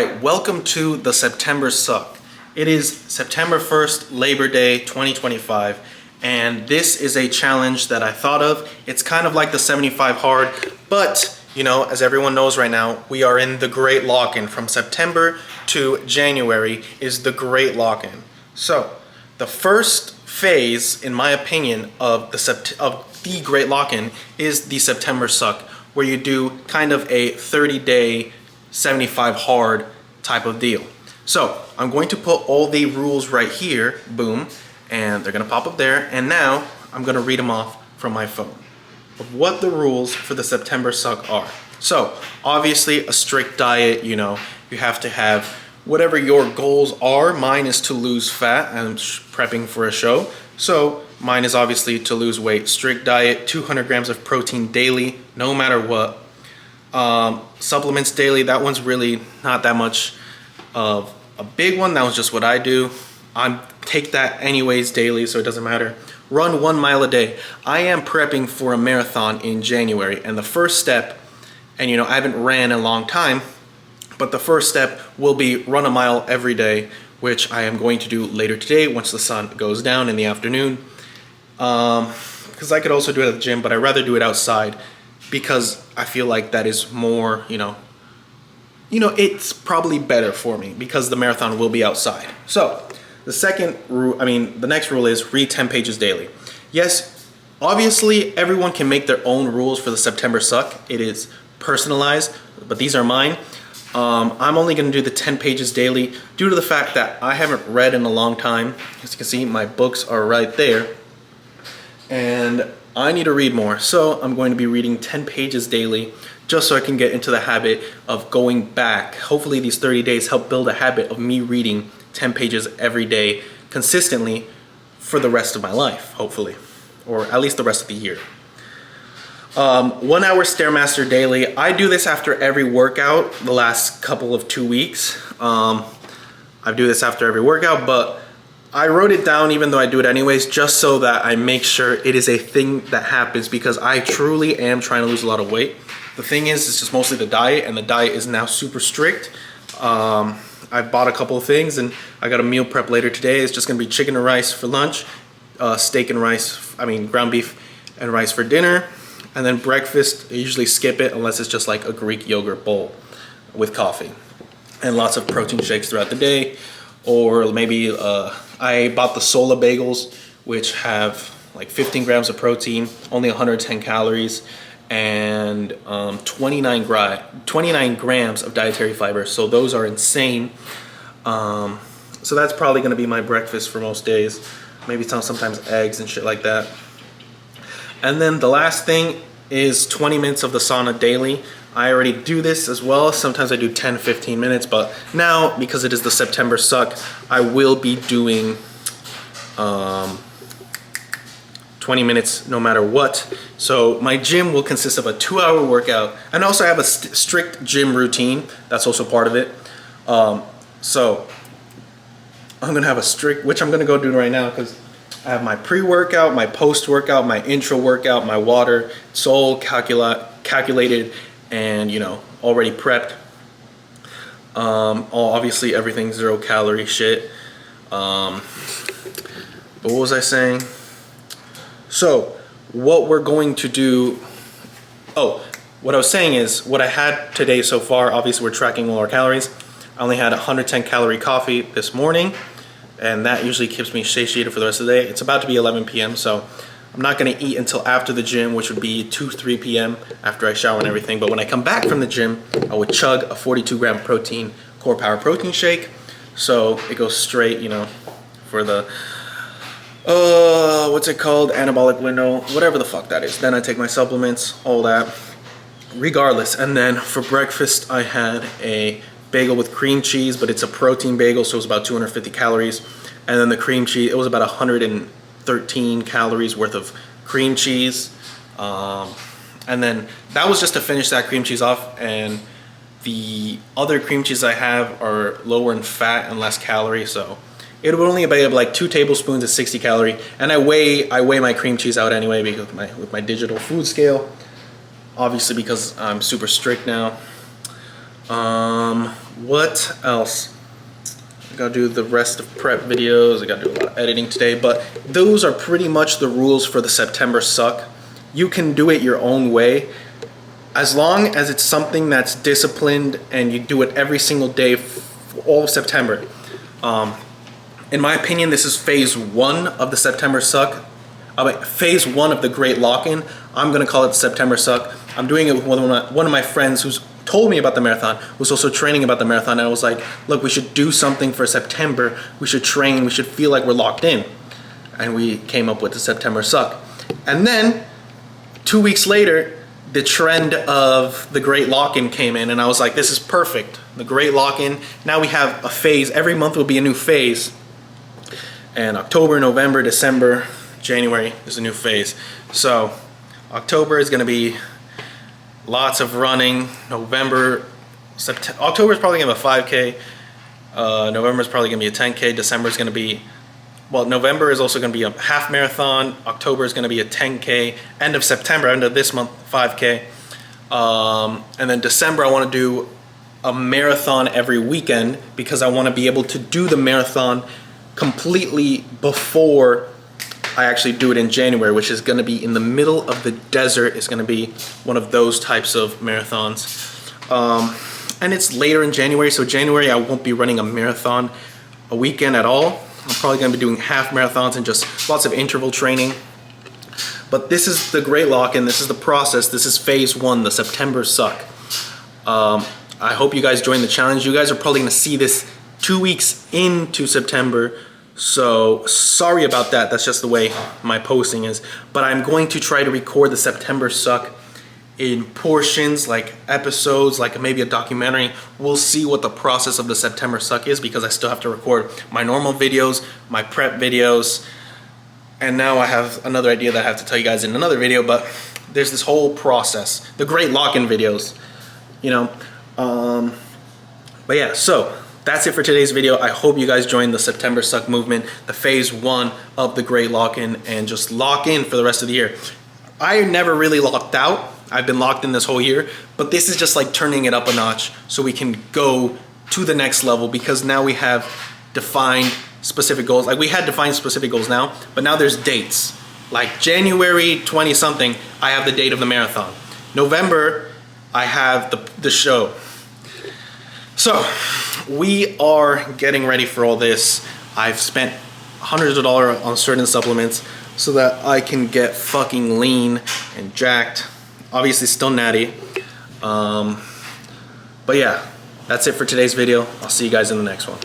right, welcome to the September Suck. It is September 1st, Labor Day 2025, and this is a challenge that I thought of. It's kind of like the 75 hard, but you know, as everyone knows right now, we are in the Great Lock-In. From September to January is the Great Lock-In. So, the first phase, in my opinion, of the Great Lock-In is the September Suck, where you do kind of a 30-day 75 hard type of deal. So I'm going to put all the rules right here, boom, and they're gonna pop up there, and now I'm gonna read them off from my phone of what the rules for the September Suck are. So obviously a strict diet, you know, you have to have whatever your goals are. Mine is to lose fat. I'm prepping for a show, so mine is obviously to lose weight. Strict diet, 200 grams of protein daily, no matter what. Supplements daily, that one's really not that much of a big one. That was just what I do. I take that anyways daily, so it doesn't matter. Run 1 mile a day. I am prepping for a marathon in January, and the first step, and you know, I haven't ran in a long time, but the first step will be run a mile every day, which I am going to do later today once the sun goes down in the afternoon. Because I could also do it at the gym, but I'd rather do it outside because I feel like that is more, you know, it's probably better for me because the marathon will be outside. So the second rule, the next rule is read 10 pages daily. Yes, obviously everyone can make their own rules for the September Suck. It is personalized, but these are mine. I'm only going to do the 10 pages daily due to the fact that I haven't read in a long time. As you can see, my books are right there, and I need to read more. So I'm going to be reading 10 pages daily just so I can get into the habit of going back. Hopefully these 30 days help build a habit of me reading 10 pages every day consistently for the rest of my life, hopefully, or at least the rest of the year. 1 hour Stairmaster daily. I do this after every workout the last couple of 2 weeks. I do this after every workout, but I wrote it down even though I do it anyways, just so that I make sure it is a thing that happens, because I truly am trying to lose a lot of weight. The thing is, it's just mostly the diet, and the diet is now super strict. I bought a couple of things, and I got a meal prep later today. It's just gonna be chicken and rice for lunch, steak and rice, ground beef and rice for dinner. And then breakfast, I usually skip it unless it's just like a Greek yogurt bowl with coffee. And lots of protein shakes throughout the day. Or maybe I bought the Sola bagels, which have like 15 grams of protein, only 110 calories, and 29 grams of dietary fiber. So those are insane. So that's probably gonna be my breakfast for most days. Maybe sometimes eggs and shit like that. And then the last thing is 20 minutes of the sauna daily. I already do this as well. Sometimes I do 10, 15 minutes, but now because it is the September Suck, I will be doing 20 minutes no matter what. So my gym will consist of a 2-hour workout, and also I have a strict gym routine. That's also part of it. So I'm gonna have a strict, which I'm gonna go do right now, because I have my pre-workout, my post-workout, my intro workout, my water. It's all calculated and, you know, already prepped. Obviously everything's 0 calorie shit. But what was I saying? So what we're going to do, what I was saying is what I had today so far, obviously we're tracking all our calories. I only had 110 calorie coffee this morning, and that usually keeps me satiated for the rest of the day. It's about to be 11 p.m., so I'm not gonna eat until after the gym, which would be 2, 3 p.m. after I shower and everything. But when I come back from the gym, I would chug a 42 gram protein Core Power protein shake. So it goes straight, you know, for the, what's it called? Anabolic window, whatever the fuck that is. Then I take my supplements, all that, regardless. And then for breakfast, I had a bagel with cream cheese, but it's a protein bagel, so it was about 250 calories. And then the cream cheese, it was about 113 calories worth of cream cheese. And then that was just to finish that cream cheese off. And the other cream cheese I have are lower in fat and less calorie, so it would only be like 2 tablespoons of 60 calorie. And I weigh my cream cheese out anyway because with my digital food scale, obviously because I'm super strict now. What else? I gotta do the rest of prep videos. I gotta do a lot of editing today, but those are pretty much the rules for the September suck. You can do it your own way, as long as it's something that's disciplined and you do it every single day for all of September. In my opinion, this is phase 1 of the September suck. Phase 1 of the Great Lock-In. I'm gonna call it the September suck. I'm doing it with one of my friends who's told me about the marathon, who's also training about the marathon, and I was like, look, we should do something for September. We should train, we should feel like we're locked in. And we came up with the September suck. And then 2 weeks later, the trend of the Great Lock-In came in, and I was like, this is perfect. The Great Lock-In. Now we have a phase. Every month will be a new phase. And October, November, December, January is a new phase. So October is gonna be lots of running. October is probably gonna be a 5K. November is probably gonna be a 10K. December is gonna be, well, November is also gonna be a half marathon. October is gonna be a 10K. End of September, end of this month, 5K. And then December, I wanna do a marathon every weekend because I wanna be able to do the marathon completely before I actually do it in January, which is gonna be in the middle of the desert. It's gonna be one of those types of marathons. And it's later in January, so January I won't be running a marathon a weekend at all. I'm probably gonna be doing half marathons and just lots of interval training. But this is the Great Lock-In, this is the process, this is phase 1, the September suck. I hope you guys join the challenge. You guys are probably gonna see this 2 weeks into September, so sorry about that. That's just the way my posting is. But I'm going to try to record the September suck in portions, like episodes, like maybe a documentary. We'll see what the process of the September suck is because I still have to record my normal videos, my prep videos, and now I have another idea that I have to tell you guys in another video, but there's this whole process, the Great Lock-In videos, you know. But yeah, so that's it for today's video. I hope you guys join the September suck movement, the phase 1 of the Great Lock-In, and just lock in for the rest of the year. I never really locked out. I've been locked in this whole year, but this is just like turning it up a notch so we can go to the next level because now we have defined specific goals. Like we had defined specific goals now, but now there's dates. Like January 20 something, I have the date of the marathon. November, I have the show. So we are getting ready for all this. I've spent hundreds of dollars on certain supplements so that I can get fucking lean and jacked. Obviously still natty. But yeah, that's it for today's video. I'll see you guys in the next one.